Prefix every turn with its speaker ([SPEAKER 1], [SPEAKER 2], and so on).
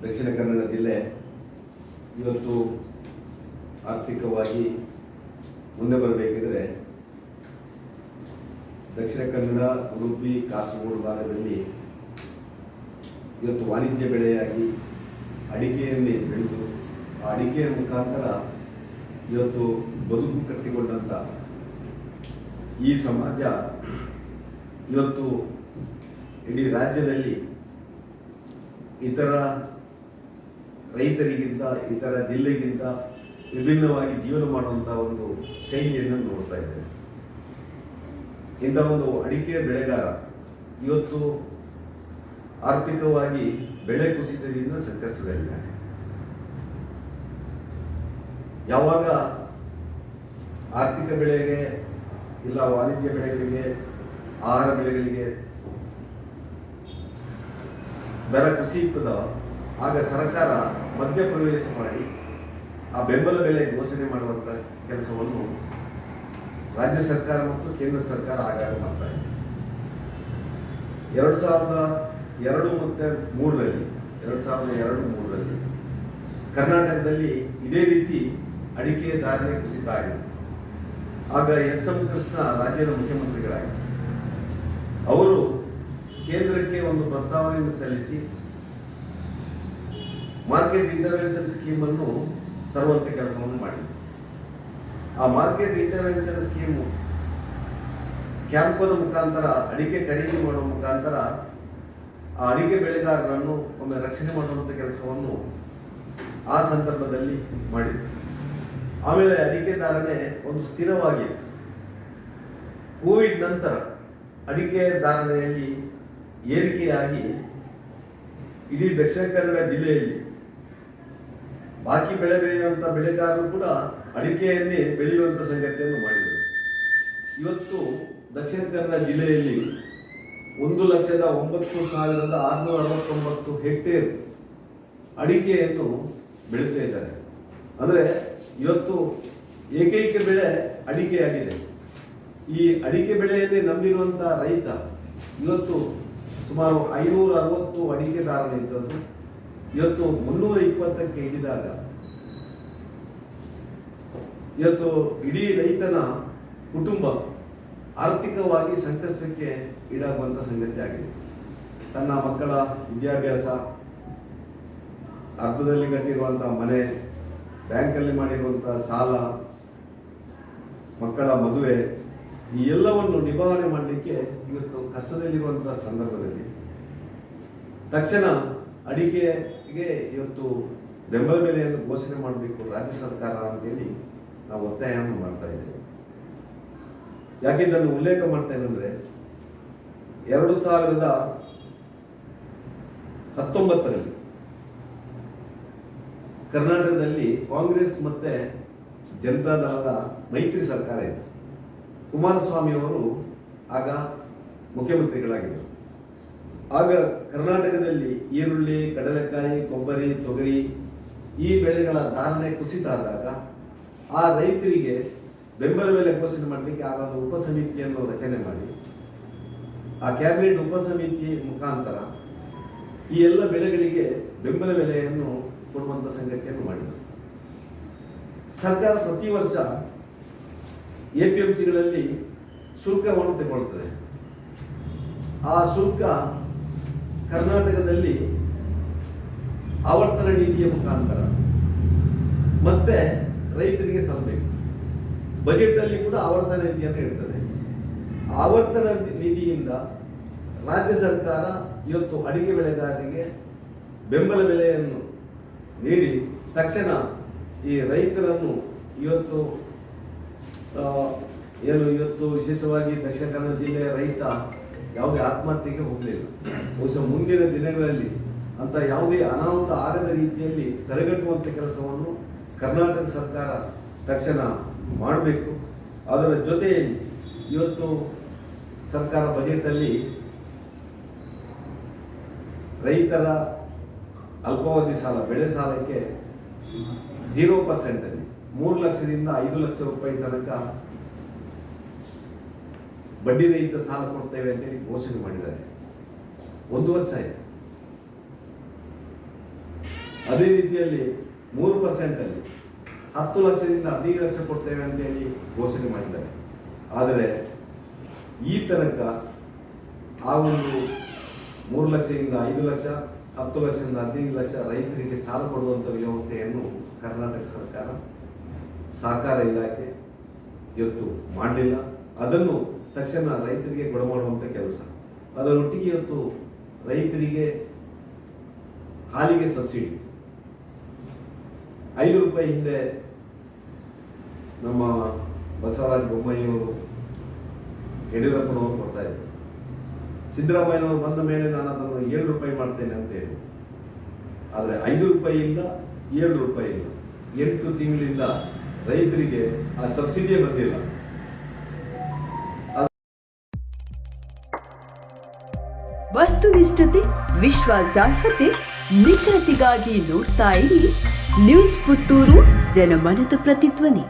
[SPEAKER 1] ದಕ್ಷಿಣ ಕನ್ನಡ ಜಿಲ್ಲೆ ಇವತ್ತು ಆರ್ಥಿಕವಾಗಿ ಮುಂದೆ ಬರಬೇಕಿದ್ರೆ ದಕ್ಷಿಣ ಕನ್ನಡ, ಉಡುಪಿ, ಕಾಸರಗೋಡು ಭಾಗದಲ್ಲಿ ಇವತ್ತು ವಾಣಿಜ್ಯ ಬೆಳೆಯಾಗಿ ಅಡಿಕೆಯನ್ನೇ ಬೆಳೆದು ಆ ಅಡಿಕೆಯ ಮುಖಾಂತರ ಇವತ್ತು ಬದುಕು ಕಟ್ಟಿಕೊಂಡಂಥ ಈ ಸಮಾಜ ಇವತ್ತು ಇಡೀ ರಾಜ್ಯದಲ್ಲಿ ಇತರ ರೈತರಿಗಿಂತ, ಇತರ ಜಿಲ್ಲೆಗಿಂತ ವಿಭಿನ್ನವಾಗಿ ಜೀವನ ಮಾಡುವಂಥ ಒಂದು ಶೈಲಿಯನ್ನು ನೋಡ್ತಾ ಇದ್ದೇವೆ. ಇಂಥ ಒಂದು ಅಡಿಕೆ ಬೆಳೆಗಾರ ಇವತ್ತು ಆರ್ಥಿಕವಾಗಿ ಬೆಳೆ ಕುಸಿತದಿಂದ ಸಂಕಷ್ಟದಲ್ಲಿದ್ದಾರೆ. ಯಾವಾಗ ಆರ್ಥಿಕ ಬೆಳೆಗೆ ಇಲ್ಲ ವಾಣಿಜ್ಯ ಬೆಳೆಗಳಿಗೆ, ಆಹಾರ ಬೆಳೆಗಳಿಗೆ ದರ ಕುಸಿಯುತ್ತದ ಆಗ ಸರ್ಕಾರ ಮಧ್ಯಪ್ರವೇಶ ಮಾಡಿ ಆ ಬೆಂಬಲ ಬೆಲೆ ಘೋಷಣೆ ಮಾಡುವಂಥ ಕೆಲಸವನ್ನು ರಾಜ್ಯ ಸರ್ಕಾರ ಮತ್ತು ಕೇಂದ್ರ ಸರ್ಕಾರ ಆಗಾಗ ಮಾಡ್ತಾ ಇದೆ. 2002 ಮತ್ತು 2003ರಲ್ಲಿ ಕರ್ನಾಟಕದಲ್ಲಿ ಇದೇ ರೀತಿ ಅಡಿಕೆ ಧಾರಣೆ ಕುಸಿತ ಆಗಿದೆ. ಆಗ ಎಸ್.ಎಂ. ಕೃಷ್ಣ ರಾಜ್ಯದ ಮುಖ್ಯಮಂತ್ರಿಗಳಾಗಿದ್ದರು. ಅವರು ಕೇಂದ್ರಕ್ಕೆ ಒಂದು ಪ್ರಸ್ತಾವನೆಯನ್ನು ಸಲ್ಲಿಸಿ ಮಾರ್ಕೆಟ್ ಇಂಟರ್ವೆನ್ಷನ್ ಸ್ಕೀಮ್ ಅನ್ನು ತರುವಂತೆ ಕೆಲಸವನ್ನು ಮಾಡಿದರು. ಆ ಮಾರ್ಕೆಟ್ ಇಂಟರ್ವೆನ್ಷನ್ ಸ್ಕೀಮು ಕ್ಯಾಂಪ್ಕೋದ ಮುಖಾಂತರ ಅಡಿಕೆ ಖರೀದಿ ಮಾಡುವ ಮುಖಾಂತರ ಆ ಅಡಿಕೆ ಬೆಳೆಗಾರರನ್ನು ಒಮ್ಮೆ ರಕ್ಷಣೆ ಮಾಡುವಂಥ ಕೆಲಸವನ್ನು ಆ ಸಂದರ್ಭದಲ್ಲಿ ಮಾಡಿತ್ತು. ಆಮೇಲೆ ಅಡಿಕೆ ಧಾರಣೆ ಒಂದು ಸ್ಥಿರವಾಗಿತ್ತು. ಕೋವಿಡ್ ನಂತರ ಅಡಿಕೆ ಧಾರಣೆಯಲ್ಲಿ ಏರಿಕೆಯಾಗಿ ಇಡೀ ದಕ್ಷಿಣ ಕನ್ನಡ ಜಿಲ್ಲೆಯಲ್ಲಿ ಬಾಕಿ ಬೆಳೆ ಬೆಳೆಯುವಂಥ ಬೆಳೆಗಾರರು ಕೂಡ ಅಡಿಕೆಯನ್ನೇ ಬೆಳೆಯುವಂಥ ಸಂಗತಿಯನ್ನು ಮಾಡಿದರು. ಇವತ್ತು ದಕ್ಷಿಣ ಕನ್ನಡ ಜಿಲ್ಲೆಯಲ್ಲಿ 1,09,669 ಹೆಕ್ಟೇರ್ ಅಡಿಕೆಯನ್ನು ಬೆಳೀತಾ ಇದ್ದಾರೆ. ಅಂದರೆ ಇವತ್ತು ಏಕೈಕ ಬೆಳೆ ಅಡಿಕೆಯಾಗಿದೆ. ಈ ಅಡಿಕೆ ಬೆಳೆಯನ್ನೇ ನಂಬಿರುವಂಥ ರೈತ ಇವತ್ತು ಸುಮಾರು 560 ಅಡಿಕೆ ಧಾರಣೆ ಇದ್ದದ್ದು ಇವತ್ತು 320ಕ್ಕೆ ಇಳಿದಾಗ ಇವತ್ತು ಇಡೀ ರೈತನ ಕುಟುಂಬ ಆರ್ಥಿಕವಾಗಿ ಸಂಕಷ್ಟಕ್ಕೆ ಈಡಾಗುವಂಥ ಸಂಗತಿ ಆಗಿದೆ. ತನ್ನ ಮಕ್ಕಳ ವಿದ್ಯಾಭ್ಯಾಸ, ಅರ್ಧದಲ್ಲಿ ಕಟ್ಟಿರುವಂಥ ಮನೆ, ಬ್ಯಾಂಕಲ್ಲಿ ಮಾಡಿರುವಂಥ ಸಾಲ, ಮಕ್ಕಳ ಮದುವೆ, ಈ ಎಲ್ಲವನ್ನು ನಿಭಾವಣೆ ಮಾಡಲಿಕ್ಕೆ ಇವತ್ತು ಕಷ್ಟದಲ್ಲಿರುವಂಥ ಸಂದರ್ಭದಲ್ಲಿ ತಕ್ಷಣ ಅಡಿಕೆಗೆ ಇವತ್ತು ಬೆಂಬಲ ಬೆಲೆಯನ್ನು ಘೋಷಣೆ ಮಾಡಬೇಕು ರಾಜ್ಯ ಸರ್ಕಾರ ಅಂತೇಳಿ ನಾವು ಒತ್ತಾಯವನ್ನು ಮಾಡ್ತಾ ಇದ್ದೇವೆ. ಯಾಕೆ ಇದನ್ನು ಉಲ್ಲೇಖ ಮಾಡ್ತಾ ಇದ್ದಂದ್ರೆ 2019ರಲ್ಲಿ ಕರ್ನಾಟಕದಲ್ಲಿ ಕಾಂಗ್ರೆಸ್ ಮತ್ತೆ ಜನತಾದಳದ ಮೈತ್ರಿ ಸರ್ಕಾರ ಇತ್ತು. ಕುಮಾರಸ್ವಾಮಿ ಅವರು ಆಗ ಮುಖ್ಯಮಂತ್ರಿಗಳಾಗಿದ್ದರು. ಆಗ ಕರ್ನಾಟಕದಲ್ಲಿ ಈರುಳ್ಳಿ, ಕಡಲೆಕಾಯಿ, ಕೊಬ್ಬರಿ, ತೊಗರಿ ಈ ಬೆಳೆಗಳ ಧಾರಣೆ ಕುಸಿತ ಆದಾಗ ಆ ರೈತರಿಗೆ ಬೆಂಬಲ ಬೆಲೆ ಘೋಷಣೆ ಮಾಡಲಿಕ್ಕೆ ಆಗ ಒಂದು ಉಪಸಮಿತಿಯನ್ನು ರಚನೆ ಮಾಡಿ ಆ ಕ್ಯಾಬಿನೆಟ್ ಉಪಸಮಿತಿ ಮುಖಾಂತರ ಈ ಎಲ್ಲ ಬೆಳೆಗಳಿಗೆ ಬೆಂಬಲ ಬೆಲೆಯನ್ನು ಕೊಡುವಂಥ ಸಂಗತಿಯನ್ನು ಮಾಡಿದರು. ಸರ್ಕಾರ ಪ್ರತಿ ವರ್ಷ APMCಗಳಲ್ಲಿ ಶುಲ್ಕವನ್ನು ತಗೊಳ್ತದೆ. ಆ ಶುಲ್ಕ ಕರ್ನಾಟಕದಲ್ಲಿ ಆವರ್ತನ ನೀತಿಯ ಮುಖಾಂತರ ಮತ್ತೆ ರೈತರಿಗೆ ಸಲ್ಲಬೇಕು. ಬಜೆಟ್ ಅಲ್ಲಿ ಕೂಡ ಆವರ್ತನ ನೀತಿಯನ್ನು ಇರ್ತದೆ. ಆವರ್ತನ ನಿಧಿಯಿಂದ ರಾಜ್ಯ ಸರ್ಕಾರ ಇವತ್ತು ಅಡಿಕೆ ಬೆಳೆಗಾರರಿಗೆ ಬೆಂಬಲ ಬೆಲೆಯನ್ನು ನೀಡಿ ತಕ್ಷಣ ಈ ರೈತರನ್ನು ಇವತ್ತು ಇವತ್ತು ವಿಶೇಷವಾಗಿ ದಕ್ಷಿಣ ಕನ್ನಡ ಜಿಲ್ಲೆಯ ರೈತ ಯಾವುದೇ ಆತ್ಮಹತ್ಯೆಗೆ ಹೋಗಲಿಲ್ಲ. ಬಹುಶಃ ಮುಂದಿನ ದಿನಗಳಲ್ಲಿ ಅಂತ ಯಾವುದೇ ಅನಾಹುತ ಆಗದ ರೀತಿಯಲ್ಲಿ ತಡೆಗಟ್ಟುವಂಥ ಕೆಲಸವನ್ನು ಕರ್ನಾಟಕ ಸರ್ಕಾರ ತಕ್ಷಣ ಮಾಡಬೇಕು. ಅದರ ಜೊತೆಯಲ್ಲಿ ಇವತ್ತು ಸರ್ಕಾರ ಬಜೆಟಲ್ಲಿ ರೈತರ ಅಲ್ಪಾವಧಿ ಸಾಲ, ಬೆಳೆ ಸಾಲಕ್ಕೆ 0% 3 ಲಕ್ಷದಿಂದ 5 ಲಕ್ಷ ರೂಪಾಯಿ ತನಕ ಬಡ್ಡಿ ರಹಿತ ಸಾಲ ಕೊಡ್ತೇವೆ ಅಂತೇಳಿ ಘೋಷಣೆ ಮಾಡಿದ್ದಾರೆ. 1 ವರ್ಷ ಆಯಿತು. ಅದೇ ರೀತಿಯಲ್ಲಿ 3% ಅಲ್ಲಿ 10 ಲಕ್ಷದಿಂದ 15 ಲಕ್ಷ ಕೊಡ್ತೇವೆ ಅಂತೇಳಿ ಘೋಷಣೆ ಮಾಡಿದ್ದಾರೆ. ಆದರೆ ಈ ತನಕ ಆ ಒಂದು 3 ಲಕ್ಷದಿಂದ 5 ಲಕ್ಷ, 10 ಲಕ್ಷದಿಂದ 15 ಲಕ್ಷ ರೈತರಿಗೆ ಸಾಲ ಕೊಡುವಂಥ ವ್ಯವಸ್ಥೆಯನ್ನು ಕರ್ನಾಟಕ ಸರ್ಕಾರ, ಸಹಕಾರ ಇಲಾಖೆ ಇವತ್ತು ಮಾಡಲಿಲ್ಲ. ಅದನ್ನು ತಕ್ಷಣ ರೈತರಿಗೆ ಕೊಡಮಾಡುವಂಥ ಕೆಲಸ. ಅದರೊಟ್ಟಿಗೆ ಇವತ್ತು ರೈತರಿಗೆ ಹಾಲಿಗೆ ಸಬ್ಸಿಡಿ 5 ರೂಪಾಯಿ ಹಿಂದೆ ನಮ್ಮ ಬಸವರಾಜ ಬೊಮ್ಮಾಯಿಯವರು, ಯಡಿಯೂರಪ್ಪನವರು ಕೊಡ್ತಾ ಇದ್ರು. ಸಿದ್ದರಾಮಯ್ಯನವರು ಬಂದ ಮೇಲೆ ನಾನು ಅದನ್ನು 7 ರೂಪಾಯಿ ಮಾಡ್ತೇನೆ ಅಂತ ಹೇಳಿ. ಆದರೆ 5 ರೂಪಾಯಿ ಇಲ್ಲ, 7 ರೂಪಾಯಿ ಇಲ್ಲ. 8 ತಿಂಗಳಿಂದ ರೈತರಿಗೆ ಆ ಸಬ್ಸಿಡಿಯೇ ಬಂದಿಲ್ಲ.
[SPEAKER 2] ವಸ್ತುನಿಷ್ಠತೆ, ವಿಶ್ವಾಸಾರ್ಹತೆ, ನಿಖರತೆಗಾಗಿ ನೋಡ್ತಾ ಇರಿ ನ್ಯೂಸ್ ಪುತ್ತೂರು, ಜನಮನದ ಪ್ರತಿಧ್ವನಿ.